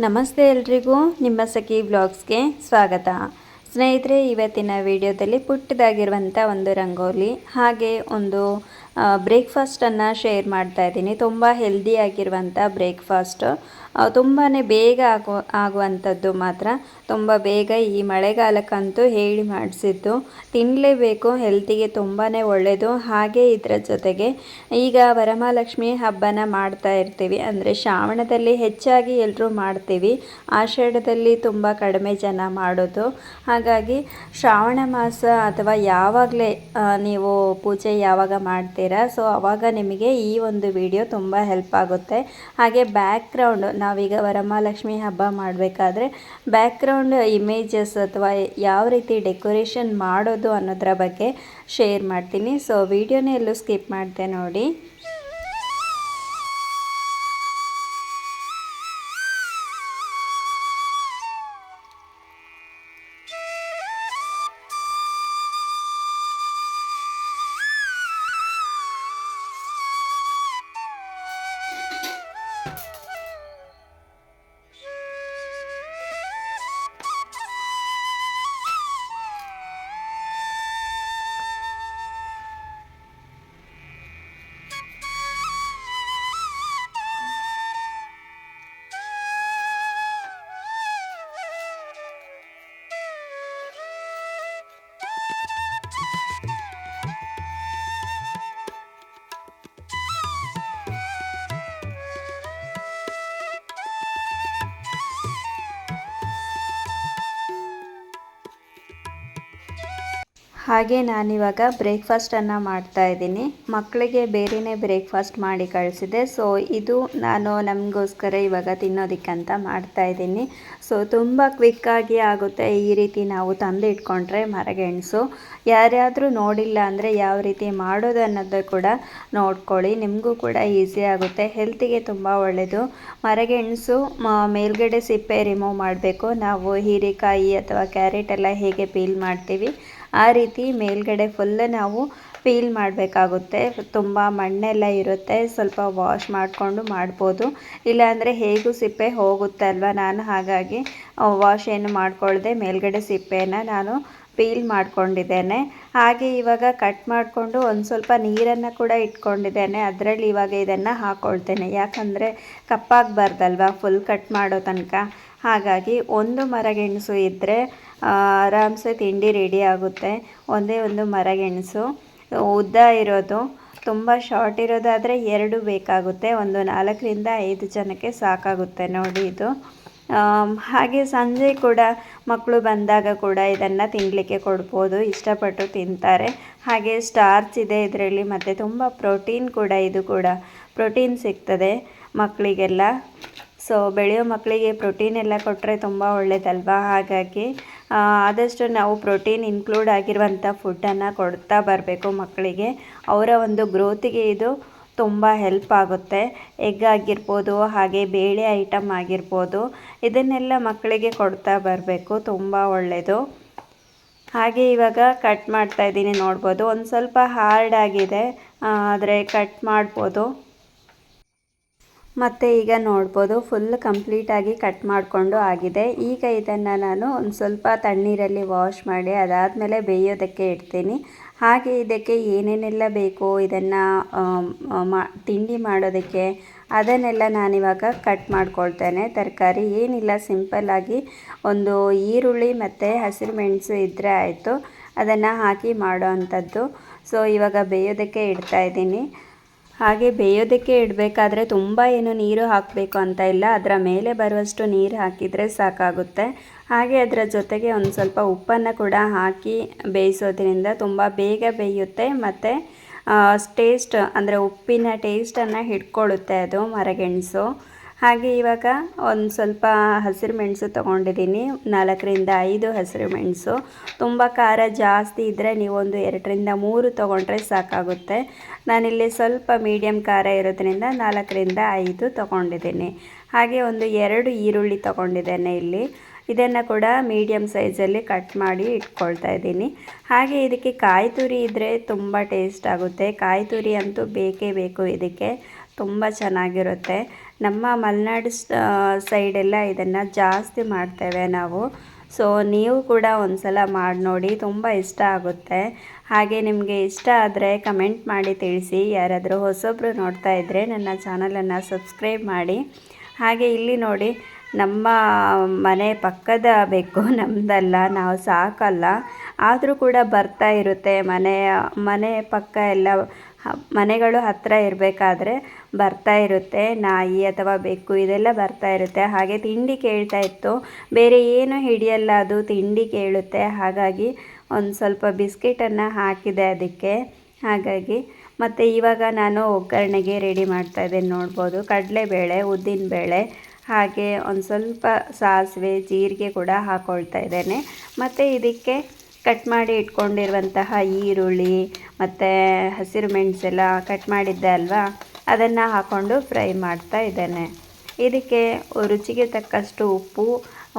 ನಮಸ್ತೆ ಎಲ್ರಿಗೂ, ನಿಮ್ಮ ಸಖಿ ವ್ಲಾಗ್ಸ್ಗೆ ಸ್ವಾಗತ. ಸ್ನೇಹಿತರೆ, ಇವತ್ತಿನ ವಿಡಿಯೋದಲ್ಲಿ ಪುಟ್ಟದಾಗಿರುವಂಥ ಒಂದು ರಂಗೋಲಿ ಹಾಗೆ ಒಂದು ಬ್ರೇಕ್ಫಾಸ್ಟನ್ನು ಶೇರ್ ಮಾಡ್ತಾ ಇದ್ದೀನಿ. ತುಂಬ ಹೆಲ್ದಿಯಾಗಿರುವಂಥ ಬ್ರೇಕ್ಫಾಸ್ಟು, ತುಂಬಾ ಬೇಗ ಆಗುವಂಥದ್ದು. ಮಾತ್ರ ತುಂಬ ಬೇಗ ಈ ಮಳೆಗಾಲಕ್ಕಂತೂ ಹೇಳಿ ಮಾಡಿಸಿದ್ದು. ತಿನ್ನಲೇಬೇಕು, ಹೆಲ್ತಿಗೆ ತುಂಬಾ ಒಳ್ಳೆಯದು. ಹಾಗೆ ಇದರ ಜೊತೆಗೆ ಈಗ ವರಮಹಾಲಕ್ಷ್ಮಿ ಹಬ್ಬನ ಮಾಡ್ತಾ ಇರ್ತೀವಿ. ಅಂದರೆ ಶ್ರಾವಣದಲ್ಲಿ ಹೆಚ್ಚಾಗಿ ಎಲ್ಲರೂ ಮಾಡ್ತೀವಿ, ಆಷಾಢದಲ್ಲಿ ತುಂಬ ಕಡಿಮೆ ಜನ ಮಾಡೋದು. ಹಾಗಾಗಿ ಶ್ರಾವಣ ಮಾಸ ಅಥವಾ ಯಾವಾಗಲೇ ನೀವು ಪೂಜೆ ಯಾವಾಗ ಮಾಡ್ತೀರಾ, ಸೊ ಆವಾಗ ನಿಮಗೆ ಈ ಒಂದು ವಿಡಿಯೋ ತುಂಬ ಹೆಲ್ಪ್ ಆಗುತ್ತೆ. ಹಾಗೆ ಬ್ಯಾಕ್ಗ್ರೌಂಡ್, ನಾವೀಗ ವರಮಹಾಲಕ್ಷ್ಮಿ ಹಬ್ಬ ಮಾಡಬೇಕಾದ್ರೆ ಬ್ಯಾಕ್ಗ್ರೌಂಡ್ ಇಮೇಜಸ್ ಅಥವಾ ಯಾವ ರೀತಿ ಡೆಕೋರೇಷನ್ ಮಾಡೋದು ಅನ್ನೋದ್ರ ಬಗ್ಗೆ ಶೇರ್ ಮಾಡ್ತೀನಿ. ಸೊ ವಿಡಿಯೋನೇ ಎಲ್ಲೂ ಸ್ಕಿಪ್ ಮಾಡ್ತೆ ನೋಡಿ. ಹಾಗೆ ನಾನಿವಾಗ ಬ್ರೇಕ್ಫಾಸ್ಟನ್ನು ಮಾಡ್ತಾಯಿದ್ದೀನಿ. ಮಕ್ಕಳಿಗೆ ಬೇರೆಯೇ ಬ್ರೇಕ್ಫಾಸ್ಟ್ ಮಾಡಿ ಕಳಿಸಿದೆ. ಸೊ ಇದು ನಾನು ನಮಗೋಸ್ಕರ ಇವಾಗ ತಿನ್ನೋದಕ್ಕಂತ ಮಾಡ್ತಾಯಿದ್ದೀನಿ. ಸೊ ತುಂಬ ಕ್ವಿಕ್ಕಾಗಿ ಆಗುತ್ತೆ. ಈ ರೀತಿ ನಾವು ತಂದು ಇಟ್ಕೊಂಡ್ರೆ ಮರಗೆಣಸು ಯಾರ್ಯಾದರೂ ನೋಡಿಲ್ಲ ಅಂದರೆ ಯಾವ ರೀತಿ ಮಾಡೋದು ಅನ್ನೋದು ಕೂಡ ನೋಡ್ಕೊಳ್ಳಿ, ನಿಮಗೂ ಕೂಡ ಈಸಿ ಆಗುತ್ತೆ. ಹೆಲ್ತಿಗೆ ತುಂಬ ಒಳ್ಳೆಯದು. ಮರಗೆಣಸು ಮೇಲ್ಗಡೆ ಸಿಪ್ಪೆ ರಿಮೂವ್ ಮಾಡಬೇಕು. ನಾವು ಹೀರೆಕಾಯಿ ಅಥವಾ ಕ್ಯಾರೆಟ್ ಎಲ್ಲ ಹೇಗೆ ಪೀಲ್ ಮಾಡ್ತೀವಿ ಆ ರೀತಿ ಮೇಲ್ಗಡೆ ಫುಲ್ ನಾವು ಪೀಲ್ ಮಾಡಬೇಕಾಗುತ್ತೆ. ತುಂಬ ಮಣ್ಣೆಲ್ಲ ಇರುತ್ತೆ, ಸ್ವಲ್ಪ ವಾಶ್ ಮಾಡಿಕೊಂಡು ಮಾಡ್ಬೋದು. ಇಲ್ಲಾಂದರೆ ಹೇಗೂ ಸಿಪ್ಪೆ ಹೋಗುತ್ತೆ ಅಲ್ವಾ, ನಾನು ಹಾಗಾಗಿ ವಾಶ್ ಏನು ಮಾಡ್ಕೊಳ್ಳದೆ ಮೇಲ್ಗಡೆ ಸಿಪ್ಪೆನ ನಾನು ಪೀಲ್ ಮಾಡ್ಕೊಂಡಿದ್ದೇನೆ. ಹಾಗೆ ಇವಾಗ ಕಟ್ ಮಾಡಿಕೊಂಡು ಒಂದು ಸ್ವಲ್ಪ ನೀರನ್ನು ಕೂಡ ಇಟ್ಕೊಂಡಿದ್ದೇನೆ. ಅದರಲ್ಲಿ ಇವಾಗ ಇದನ್ನು ಹಾಕ್ಕೊಳ್ತೇನೆ, ಯಾಕಂದರೆ ಕಪ್ಪಾಗಬಾರ್ದಲ್ವ ಫುಲ್ ಕಟ್ ಮಾಡೋ ತನಕ. ಹಾಗಾಗಿ ಒಂದು ಮರಗೆಣಸು ಇದ್ದರೆ ಆರಾಮ್ಸೆ ತಿಂಡಿ ರೆಡಿ ಆಗುತ್ತೆ. ಒಂದೇ ಒಂದು ಮರಗೆಣಸು ಉದ್ದ ಇರೋದು, ತುಂಬ ಶಾರ್ಟ್ ಇರೋದಾದರೆ 2 ಬೇಕಾಗುತ್ತೆ. ಒಂದು 4ರಿಂದ 5 ಜನಕ್ಕೆ ಸಾಕಾಗುತ್ತೆ ನೋಡಿ ಇದು. ಹಾಗೆ ಸಂಜೆ ಕೂಡ ಮಕ್ಕಳು ಬಂದಾಗ ಕೂಡ ಇದನ್ನು ತಿನ್ನಲಿಕ್ಕೆ ಕೊಡ್ಬೋದು, ಇಷ್ಟಪಟ್ಟು ತಿಂತಾರೆ. ಹಾಗೆ ಸ್ಟಾರ್ಚ್ ಇದೆ ಇದರಲ್ಲಿ, ಮತ್ತು ತುಂಬ ಪ್ರೋಟೀನ್ ಕೂಡ, ಇದು ಕೂಡ ಪ್ರೋಟೀನ್ ಸಿಗ್ತದೆ ಮಕ್ಕಳಿಗೆಲ್ಲ. ಸೊ ಬೆಳೆಯೋ ಮಕ್ಕಳಿಗೆ ಪ್ರೋಟೀನ್ ಎಲ್ಲ ಕೊಟ್ಟರೆ ತುಂಬ ಒಳ್ಳೆಯದಲ್ವ. ಹಾಗಾಗಿ ಆದಷ್ಟು ನಾವು ಪ್ರೋಟೀನ್ ಇನ್ಕ್ಲೂಡ್ ಆಗಿರುವಂಥ ಫುಡ್ಡನ್ನು ಕೊಡ್ತಾ ಬರಬೇಕು ಮಕ್ಕಳಿಗೆ. ಅವರ ಒಂದು ಗ್ರೋತಿಗೆ ಇದು ತುಂಬ ಹೆಲ್ಪ್ ಆಗುತ್ತೆ. ಎಗ್ ಆಗಿರ್ಬೋದು, ಹಾಗೆ ಬೇಳೆ ಐಟಮ್ ಆಗಿರ್ಬೋದು, ಇದನ್ನೆಲ್ಲ ಮಕ್ಕಳಿಗೆ ಕೊಡ್ತಾ ಬರಬೇಕು, ತುಂಬ ಒಳ್ಳೆಯದು. ಹಾಗೆ ಇವಾಗ ಕಟ್ ಮಾಡ್ತಾಯಿದ್ದೀನಿ, ನೋಡ್ಬೋದು ಒಂದು ಸ್ವಲ್ಪ ಹಾರ್ಡ್ ಆಗಿದೆ, ಆದರೆ ಕಟ್ ಮಾಡ್ಬೋದು. ಮತ್ತು ಈಗ ನೋಡ್ಬೋದು ಫುಲ್ ಕಂಪ್ಲೀಟಾಗಿ ಕಟ್ ಮಾಡಿಕೊಂಡು ಆಗಿದೆ. ಈಗ ಇದನ್ನು ನಾನು ಒಂದು ಸ್ವಲ್ಪ ತಣ್ಣೀರಲ್ಲಿ ವಾಶ್ ಮಾಡಿ ಅದಾದಮೇಲೆ ಬೇಯೋದಕ್ಕೆ ಇಡ್ತೀನಿ. ಹಾಗೆ ಇದಕ್ಕೆ ಏನೇನೆಲ್ಲ ಬೇಕು ಇದನ್ನು ತಿಂಡಿ ಮಾಡೋದಕ್ಕೆ ಅದನ್ನೆಲ್ಲ ನಾನಿವಾಗ ಕಟ್ ಮಾಡ್ಕೊಳ್ತೇನೆ. ತರಕಾರಿ ಏನಿಲ್ಲ, ಸಿಂಪಲ್ಲಾಗಿ ಒಂದು ಈರುಳ್ಳಿ ಮತ್ತು ಹಸಿರು ಮೆಣಸು ಇದ್ದರೆ ಆಯಿತು, ಅದನ್ನು ಹಾಕಿ ಮಾಡೋ ಅಂಥದ್ದು. ಸೊ ಇವಾಗ ಬೇಯೋದಕ್ಕೆ ಇಡ್ತಾಯಿದ್ದೀನಿ. ಹಾಗೆ ಬೇಯೋದಕ್ಕೆ ಇಡಬೇಕಾದ್ರೆ ತುಂಬ ಏನು ನೀರು ಹಾಕಬೇಕು ಅಂತ ಇಲ್ಲ, ಅದರ ಮೇಲೆ ಬರುವಷ್ಟು ನೀರು ಹಾಕಿದರೆ ಸಾಕಾಗುತ್ತೆ. ಹಾಗೆ ಅದರ ಜೊತೆಗೆ ಒಂದು ಸ್ವಲ್ಪ ಉಪ್ಪನ್ನು ಕೂಡ ಹಾಕಿ ಬೇಯಿಸೋದ್ರಿಂದ ತುಂಬ ಬೇಗ ಬೇಯುತ್ತೆ, ಮತ್ತು ಟೇಸ್ಟ್ ಅಂದರೆ ಉಪ್ಪಿನ ಟೇಸ್ಟನ್ನು ಹಿಡ್ಕೊಳ್ಳುತ್ತೆ ಅದು ಮರಗೆಣಸು. ಹಾಗೆ ಇವಾಗ ಒಂದು ಸ್ವಲ್ಪ ಹಸಿರು ಮೆಣಸು ತೊಗೊಂಡಿದ್ದೀನಿ, 4ರಿಂದ 5 ಹಸಿರು ಮೆಣಸು. ತುಂಬ ಖಾರ ಜಾಸ್ತಿ ಇದ್ದರೆ ನೀವು ಒಂದು 2ರಿಂದ 3 ತೊಗೊಂಡ್ರೆ ಸಾಕಾಗುತ್ತೆ. ನಾನಿಲ್ಲಿ ಸ್ವಲ್ಪ ಮೀಡಿಯಮ್ ಖಾರ ಇರೋದ್ರಿಂದ 4ರಿಂದ 5 ತೊಗೊಂಡಿದ್ದೀನಿ. ಹಾಗೆ ಒಂದು 2 ಈರುಳ್ಳಿ ತೊಗೊಂಡಿದ್ದೇನೆ ಇಲ್ಲಿ. ಇದನ್ನು ಕೂಡ ಮೀಡಿಯಮ್ ಸೈಜಲ್ಲಿ ಕಟ್ ಮಾಡಿ ಇಟ್ಕೊಳ್ತಾ ಇದ್ದೀನಿ. ಹಾಗೆ ಇದಕ್ಕೆ ಕಾಯಿ ತುರಿ ಇದ್ದರೆ ತುಂಬ ಟೇಸ್ಟ್ ಆಗುತ್ತೆ. ಕಾಯಿ ತುರಿ ಅಂತೂ ಬೇಕೇ ಬೇಕು ಇದಕ್ಕೆ, ತುಂಬ ಚೆನ್ನಾಗಿರುತ್ತೆ. ನಮ್ಮ ಮಲೆನಾಡು ಸೈಡೆಲ್ಲ ಇದನ್ನು ಜಾಸ್ತಿ ಮಾಡ್ತೇವೆ ನಾವು. ಸೊ ನೀವು ಕೂಡ ಒಂದು ಸಲ ಮಾಡಿ ನೋಡಿ, ತುಂಬ ಇಷ್ಟ ಆಗುತ್ತೆ. ಹಾಗೆ ನಿಮಗೆ ಇಷ್ಟ ಆದರೆ ಕಮೆಂಟ್ ಮಾಡಿ ತಿಳಿಸಿ. ಯಾರಾದರೂ ಹೊಸೊಬ್ಬರು ನೋಡ್ತಾ ಇದ್ದರೆ ನನ್ನ ಚಾನಲನ್ನು ಸಬ್ಸ್ಕ್ರೈಬ್ ಮಾಡಿ. ಹಾಗೆ ಇಲ್ಲಿ ನೋಡಿ, ನಮ್ಮ ಮನೆ ಪಕ್ಕದ ಬೆಕ್ಕು, ನಮ್ಮದಲ್ಲ, ನಾವು ಸಾಕಲ್ಲ, ಆದರೂ ಕೂಡ ಬರ್ತಾ ಇರುತ್ತೆ. ಮನೆ ಪಕ್ಕ ಎಲ್ಲ ಮನೆಗಳು ಹತ್ತಿರ ಇರಬೇಕಾದ್ರೆ ಬರ್ತಾ ಇರುತ್ತೆ. ನಾಯಿ ಅಥವಾ ಬೆಕ್ಕು ಇದೆಲ್ಲ ಬರ್ತಾ ಇರುತ್ತೆ. ಹಾಗೆ ತಿಂಡಿ ಕೇಳ್ತಾ ಇತ್ತು, ಬೇರೆ ಏನು ಹಿಡಿಯಲ್ಲ ಅದು, ತಿಂಡಿ ಕೇಳುತ್ತೆ. ಹಾಗಾಗಿ ಒಂದು ಸ್ವಲ್ಪ ಬಿಸ್ಕೆಟನ್ನು ಹಾಕಿದೆ ಅದಕ್ಕೆ. ಹಾಗಾಗಿ ಮತ್ತು ಇವಾಗ ನಾನು ಒಗ್ಗರಣೆಗೆ ರೆಡಿ ಮಾಡ್ತಾಯಿದ್ದೇನೆ. ನೋಡ್ಬೋದು, ಕಡಲೆಬೇಳೆ, ಉದ್ದಿನಬೇಳೆ, ಹಾಗೆ ಒಂದು ಸ್ವಲ್ಪ ಸಾಸಿವೆ, ಜೀರಿಗೆ ಕೂಡ ಹಾಕ್ಕೊಳ್ತಾ ಇದ್ದೇನೆ. ಮತ್ತು ಇದಕ್ಕೆ ಕಟ್ ಮಾಡಿ ಇಟ್ಕೊಂಡಿರುವಂತಹ ಈರುಳ್ಳಿ ಮತ್ತು ಹಸಿರು ಮೆಣಸೆಲ್ಲ ಕಟ್ ಮಾಡಿದ್ದೆ ಅಲ್ವಾ, ಅದನ್ನು ಹಾಕ್ಕೊಂಡು ಫ್ರೈ ಮಾಡ್ತಾ ಇದ್ದೇನೆ. ಇದಕ್ಕೆ ರುಚಿಗೆ ತಕ್ಕಷ್ಟು ಉಪ್ಪು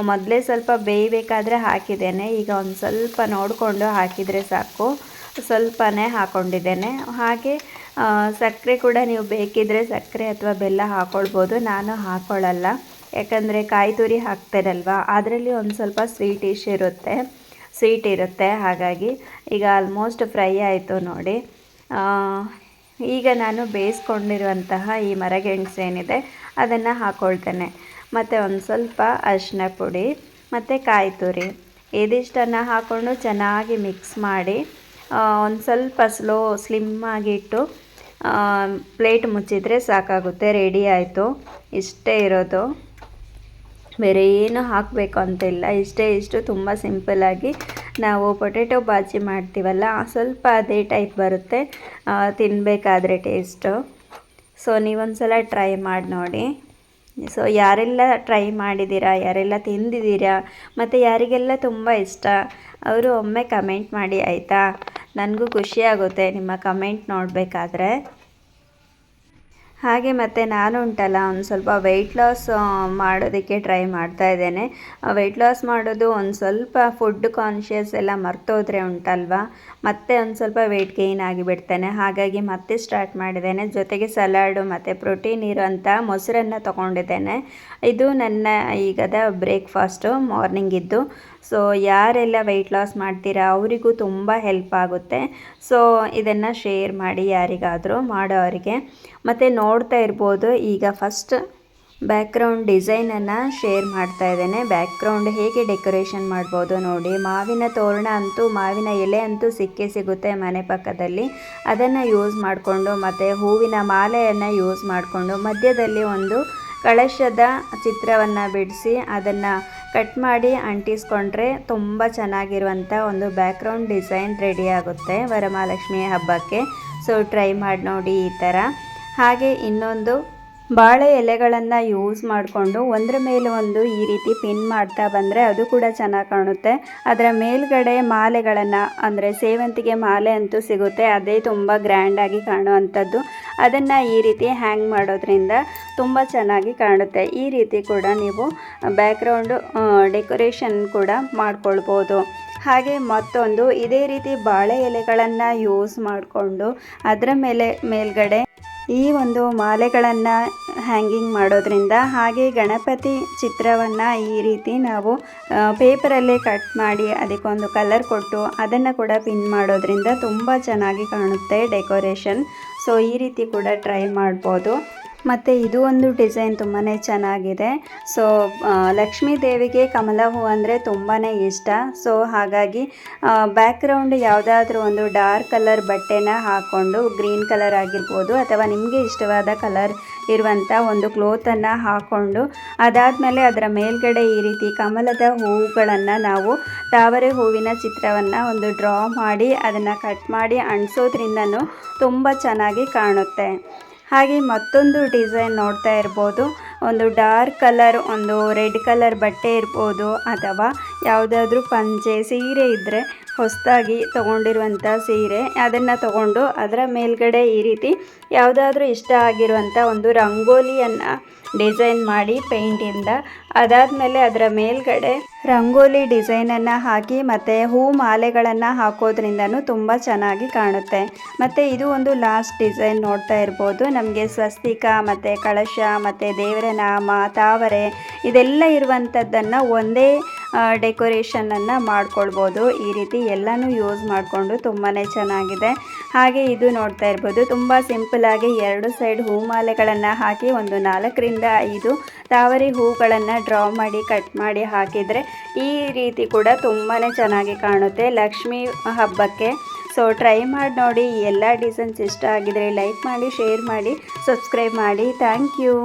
ಮೊದಲೇ ಸ್ವಲ್ಪ ಬೇಯಬೇಕಾದ್ರೆ ಹಾಕಿದ್ದೇನೆ. ಈಗ ಒಂದು ಸ್ವಲ್ಪ ನೋಡಿಕೊಂಡು ಹಾಕಿದರೆ ಸಾಕು, ಸ್ವಲ್ಪನೇ ಹಾಕ್ಕೊಂಡಿದ್ದೇನೆ. ಹಾಗೆ ಸಕ್ಕರೆ ಕೂಡ ನೀವು ಬೇಕಿದ್ದರೆ ಸಕ್ಕರೆ ಅಥವಾ ಬೆಲ್ಲ ಹಾಕ್ಕೊಳ್ಬೋದು. ನಾನು ಹಾಕ್ಕೊಳ್ಳಲ್ಲ, ಯಾಕಂದರೆ ಕಾಯಿ ತುರಿ ಹಾಕ್ತಾರಲ್ವ, ಅದರಲ್ಲಿ ಒಂದು ಸ್ವಲ್ಪ ಸ್ವೀಟ್ ಇರುತ್ತೆ. ಹಾಗಾಗಿ ಈಗ ಆಲ್ಮೋಸ್ಟ್ ಫ್ರೈ ಆಯಿತು ನೋಡಿ. ಈಗ ನಾನು ಬೇಯಿಸ್ಕೊಂಡಿರುವಂತಹ ಈ ಮರಗೆಣಸು ಏನಿದೆ ಅದನ್ನು ಹಾಕ್ಕೊಳ್ತೇನೆ. ಮತ್ತು ಒಂದು ಸ್ವಲ್ಪ ಅರಿಶಿನ ಪುಡಿ ಮತ್ತು ಕಾಯಿ ತುರಿ ಇದಿಷ್ಟನ್ನು ಹಾಕ್ಕೊಂಡು ಚೆನ್ನಾಗಿ ಮಿಕ್ಸ್ ಮಾಡಿ ಒಂದು ಸ್ವಲ್ಪ ಸ್ಲಿಮ್ ಆಗಿಟ್ಟು ಪ್ಲೇಟ್ ಮುಚ್ಚಿದರೆ ಸಾಕಾಗುತ್ತೆ. ರೆಡಿ ಆಯಿತು. ಇಷ್ಟೇ ಇರೋದು, ಬೇರೆ ಏನು ಹಾಕಬೇಕು ಅಂತಿಲ್ಲ. ಇಷ್ಟು ತುಂಬ ಸಿಂಪಲ್ಲಾಗಿ ನಾವು ಪೊಟೆಟೊ ಬಾಜಿ ಮಾಡ್ತೀವಲ್ಲ, ಸ್ವಲ್ಪ ಅದೇ ಟೈಪ್ ಬರುತ್ತೆ ತಿನ್ನಬೇಕಾದ್ರೆ ಟೇಸ್ಟು. ಸೊ ನೀವೊಂದು ಸಲ ಟ್ರೈ ಮಾಡಿ ನೋಡಿ. ಸೊ ಯಾರೆಲ್ಲ ಟ್ರೈ ಮಾಡಿದ್ದೀರಾ, ಯಾರೆಲ್ಲ ತಿಂದಿದ್ದೀರಾ, ಮತ್ತು ಯಾರಿಗೆಲ್ಲ ತುಂಬ ಇಷ್ಟ ಅವರು ಒಮ್ಮೆ ಕಮೆಂಟ್ ಮಾಡಿ ಆಯಿತಾ. ನನಗೂ ಖುಷಿಯಾಗುತ್ತೆ ನಿಮ್ಮ ಕಮೆಂಟ್ ನೋಡಬೇಕಾದ್ರೆ. ಹಾಗೆ ಮತ್ತು ನಾನು ಉಂಟಲ್ಲ, ಒಂದು ಸ್ವಲ್ಪ ವೆಯ್ಟ್ ಲಾಸ್ ಮಾಡೋದಕ್ಕೆ ಟ್ರೈ ಮಾಡ್ತಾ ಇದ್ದೇನೆ. ವೆಯ್ಟ್ ಲಾಸ್ ಮಾಡೋದು ಒಂದು ಸ್ವಲ್ಪ ಫುಡ್ ಕಾನ್ಷಿಯಸ್ ಎಲ್ಲ ಮರ್ತೋದ್ರೆ ಉಂಟಲ್ವ, ಮತ್ತೆ ಒಂದು ಸ್ವಲ್ಪ ವೆಯ್ಟ್ ಗೇನ್ ಆಗಿಬಿಡ್ತೇನೆ. ಹಾಗಾಗಿ ಮತ್ತೆ ಸ್ಟಾರ್ಟ್ ಮಾಡಿದ್ದೇನೆ. ಜೊತೆಗೆ ಸಲಾಡು ಮತ್ತು ಪ್ರೋಟೀನ್ ಇರೋಂಥ ಮೊಸರನ್ನು ತೊಗೊಂಡಿದ್ದೇನೆ. ಇದು ನನ್ನ ಈಗದ ಬ್ರೇಕ್ಫಾಸ್ಟು ಮಾರ್ನಿಂಗಿದ್ದು. ಸೊ ಯಾರೆಲ್ಲ ವೆಯ್ಟ್ ಲಾಸ್ ಮಾಡ್ತೀರಾ ಅವರಿಗೂ ತುಂಬ ಹೆಲ್ಪ್ ಆಗುತ್ತೆ. ಸೊ ಇದನ್ನು ಶೇರ್ ಮಾಡಿ ಯಾರಿಗಾದರೂ ಮಾಡೋರಿಗೆ. ಮತ್ತು ನೋಡ್ತಾ ಇರ್ಬೋದು, ಈಗ ಫಸ್ಟ್ ಬ್ಯಾಕ್ಗ್ರೌಂಡ್ ಡಿಸೈನನ್ನು ಶೇರ್ ಮಾಡ್ತಾ ಇದ್ದೇನೆ. ಬ್ಯಾಕ್ಗ್ರೌಂಡ್ ಹೇಗೆ ಡೆಕೋರೇಷನ್ ಮಾಡ್ಬೋದು ನೋಡಿ. ಮಾವಿನ ತೋರಣ ಅಂತೂ, ಮಾವಿನ ಎಲೆ ಅಂತೂ ಸಿಗುತ್ತೆ ಮನೆ ಪಕ್ಕದಲ್ಲಿ. ಅದನ್ನು ಯೂಸ್ ಮಾಡಿಕೊಂಡು ಮತ್ತು ಹೂವಿನ ಮಾಲೆಯನ್ನು ಯೂಸ್ ಮಾಡಿಕೊಂಡು ಮಧ್ಯದಲ್ಲಿ ಒಂದು ಕಳಶದ ಚಿತ್ರವನ್ನು ಬಿಡಿಸಿ ಅದನ್ನು ಕಟ್ ಮಾಡಿ ಅಂಟಿಸ್ಕೊಂಡ್ರೆ ತುಂಬ ಚೆನ್ನಾಗಿರುವಂಥ ಒಂದು ಬ್ಯಾಕ್ಗ್ರೌಂಡ್ ಡಿಸೈನ್ ರೆಡಿ ಆಗುತ್ತೆ ವರಮಹಾಲಕ್ಷ್ಮಿ ಹಬ್ಬಕ್ಕೆ. ಸೊ ಟ್ರೈ ಮಾಡಿ ನೋಡಿ ಈ ಥರ. ಹಾಗೆ ಇನ್ನೊಂದು ಬಾಳೆ ಎಲೆಗಳನ್ನು ಯೂಸ್ ಮಾಡಿಕೊಂಡು ಒಂದರ ಮೇಲೆ ಒಂದು ಈ ರೀತಿ ಪಿನ್ ಮಾಡ್ತಾ ಬಂದರೆ ಅದು ಕೂಡ ಚೆನ್ನಾಗಿ ಕಾಣುತ್ತೆ. ಅದರ ಮೇಲ್ಗಡೆ ಮಾಲೆಗಳನ್ನು, ಅಂದರೆ ಸೇವಂತಿಗೆ ಮಾಲೆ ಅಂತೂ ಸಿಗುತ್ತೆ, ಅದೇ ತುಂಬ ಗ್ರ್ಯಾಂಡಾಗಿ ಕಾಣುವಂಥದ್ದು. ಅದನ್ನು ಈ ರೀತಿ ಹ್ಯಾಂಗ್ ಮಾಡೋದ್ರಿಂದ ತುಂಬ ಚೆನ್ನಾಗಿ ಕಾಣುತ್ತೆ. ಈ ರೀತಿ ಕೂಡ ನೀವು ಬ್ಯಾಕ್ಗ್ರೌಂಡು ಡೆಕೋರೇಷನ್ ಕೂಡ ಮಾಡ್ಕೊಳ್ಬೋದು. ಹಾಗೆ ಮತ್ತೊಂದು ಇದೇ ರೀತಿ ಬಾಳೆ ಎಲೆಗಳನ್ನು ಯೂಸ್ ಮಾಡಿಕೊಂಡು ಅದರ ಮೇಲ್ಗಡೆ ಈ ಒಂದು ಮಾಲೆಗಳನ್ನು ಹ್ಯಾಂಗಿಂಗ್ ಮಾಡೋದ್ರಿಂದ, ಹಾಗೆ ಗಣಪತಿ ಚಿತ್ರವನ್ನು ಈ ರೀತಿ ನಾವು ಪೇಪರಲ್ಲೇ ಕಟ್ ಮಾಡಿ ಅದಕ್ಕೊಂದು ಕಲರ್ ಕೊಟ್ಟು ಅದನ್ನು ಕೂಡ ಪಿನ್ ಮಾಡೋದ್ರಿಂದ ತುಂಬ ಚೆನ್ನಾಗಿ ಕಾಣುತ್ತೆ ಡೆಕೋರೇಷನ್. ಸೊ ಈ ರೀತಿ ಕೂಡ ಟ್ರೈ ಮಾಡ್ಬೋದು. ಮತ್ತು ಇದು ಒಂದು ಡಿಸೈನ್ ತುಂಬಾ ಚೆನ್ನಾಗಿದೆ. ಸೊ ಲಕ್ಷ್ಮೀ ದೇವಿಗೆ ಕಮಲ ಹೂ ಅಂದರೆ ತುಂಬಾ ಇಷ್ಟ. ಸೊ ಹಾಗಾಗಿ ಬ್ಯಾಕ್ಗ್ರೌಂಡ್ ಯಾವುದಾದ್ರೂ ಒಂದು ಡಾರ್ಕ್ ಕಲರ್ ಬಟ್ಟೆನ ಹಾಕ್ಕೊಂಡು, ಗ್ರೀನ್ ಕಲರ್ ಆಗಿರ್ಬೋದು ಅಥವಾ ನಿಮಗೆ ಇಷ್ಟವಾದ ಕಲರ್ ಇರುವಂಥ ಒಂದು ಕ್ಲೋತನ್ನು ಹಾಕ್ಕೊಂಡು, ಅದಾದಮೇಲೆ ಅದರ ಮೇಲ್ಗಡೆ ಈ ರೀತಿ ಕಮಲದ ಹೂವುಗಳನ್ನು ನಾವು ತಾವರೆ ಹೂವಿನ ಚಿತ್ರವನ್ನು ಒಂದು ಡ್ರಾ ಮಾಡಿ ಅದನ್ನು ಕಟ್ ಮಾಡಿ ಅಂಟಿಸೋದ್ರಿಂದನೂ ತುಂಬ ಚೆನ್ನಾಗಿ ಕಾಣುತ್ತೆ. ಹಾಗೆ ಮತ್ತೊಂದು ಡಿಸೈನ್ ನೋಡ್ತಾ ಇರ್ಬೋದು. ಒಂದು ಡಾರ್ಕ್ ಕಲರ್, ಒಂದು ರೆಡ್ ಕಲರ್ ಬಟ್ಟೆ ಇರ್ಬೋದು, ಅಥವಾ ಯಾವುದಾದ್ರೂ ಪಂಚೆ, ಸೀರೆ ಇದ್ದರೆ ಹೊಸದಾಗಿ ತೊಗೊಂಡಿರುವಂಥ ಸೀರೆ ಅದನ್ನು ತೊಗೊಂಡು ಅದರ ಮೇಲ್ಗಡೆ ಈ ರೀತಿ ಯಾವುದಾದ್ರೂ ಇಷ್ಟ ಆಗಿರುವಂಥ ಒಂದು ರಂಗೋಲಿಯನ್ನು ಡಿಸೈನ್ ಮಾಡಿ ಪೇಂಟಿಂದ. ಅದಾದಮೇಲೆ ಅದರ ಮೇಲ್ಗಡೆ ರಂಗೋಲಿ ಡಿಸೈನನ್ನು ಹಾಕಿ ಮತ್ತು ಹೂ ಮಾಲೆಗಳನ್ನು ಹಾಕೋದ್ರಿಂದನೂ ತುಂಬ ಚೆನ್ನಾಗಿ ಕಾಣುತ್ತೆ. ಮತ್ತು ಇದು ಒಂದು ಲಾಸ್ಟ್ ಡಿಸೈನ್ ನೋಡ್ತಾ ಇರ್ಬೋದು. ನಮಗೆ ಸ್ವಸ್ತಿಕ ಮತ್ತು ಕಳಶ ಮತ್ತು ದೇವರ ನಾಮ, ತಾವರೆ ಇದೆಲ್ಲ ಇರುವಂಥದ್ದನ್ನು ಒಂದೇ ಡೆಕೋರೇಷನನ್ನು ಮಾಡ್ಕೊಳ್ಬೋದು. ಈ ರೀತಿ ಎಲ್ಲನೂ ಯೂಸ್ ಮಾಡಿಕೊಂಡು ತುಂಬಾ ಚೆನ್ನಾಗಿದೆ. ಹಾಗೆ ಇದು ನೋಡ್ತಾ ಇರ್ಬೋದು, ತುಂಬ ಸಿಂಪಲಾಗಿ 2 ಸೈಡ್ ಹೂ ಮಾಲೆಗಳನ್ನು ಹಾಕಿ ಒಂದು 4ರಿಂದ 5 ತಾವರೆ ಹೂಗಳನ್ನು ಡ್ರಾ ಮಾಡಿ ಕಟ್ ಮಾಡಿ ಹಾಕಿದರೆ ಈ ರೀತಿ ಕೂಡ ತುಂಬಾ ಚೆನ್ನಾಗಿ ಕಾಣುತ್ತೆ ಲಕ್ಷ್ಮೀ ಹಬ್ಬಕ್ಕೆ. ಸೊ ಟ್ರೈ ಮಾಡಿ ನೋಡಿ. ಎಲ್ಲ ಡಿಸೈನ್ಸ್ ಇಷ್ಟ ಆಗಿದರೆ ಲೈಕ್ ಮಾಡಿ, ಶೇರ್ ಮಾಡಿ, ಸಬ್ಸ್ಕ್ರೈಬ್ ಮಾಡಿ. Thank you.